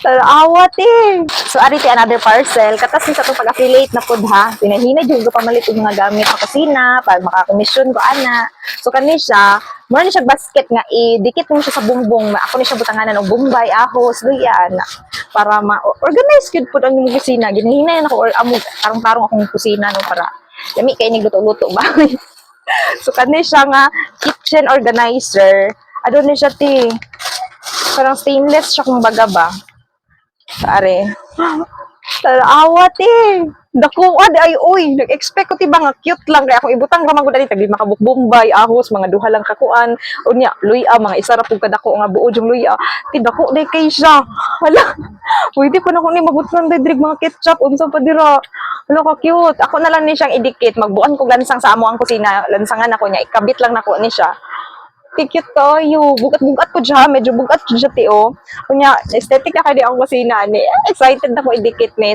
Awat eh. So, ari ti another parcel. Katas ni sa itong pag-affiliate na pod ha. Pinahinay dyan ko pamalit yung mga gamit sa kusina para makakomisyon ko ana. So, kani siya, muna ni siya basket nga dikit mo siya sa bumbong. Ako ni siya butanganan ng bumbay, ahos, luyan. Para ma-organize good po ang yung kusina. Ginahinay ako or tarong-tarong akong kusina no, para lami kayo nagluto-luto ba. So, kani siya nga kitchen organizer. Ano ni siya ti? Parang stainless siya kung baga ba. Tare. Awat eh. Dakuan ay oy, nag-expect ko ti ba nga cute lang kaya akong ibutang ra magud ani tagli makabukbumbay, ahos, mga duha lang kakuan. Unya, luya mga isa ra pug kadako nga buod yung luya. Ti dako day kay siya. Hala. Pwede pa na ko ni mabutang day drig mga ketchup unsa pa dira. Hala ka cute. Ako na lang ni siyang idikit, magbuan ko lansang sa amo ang kusina, lansangan ako niya, ikabit lang nako ni siya. Cute tayo. Bugat-bugat po siya. Medyo bugat po siya, tio. Kunya, aesthetic ka kaya di ako kusina. Excited na ko idikit ni.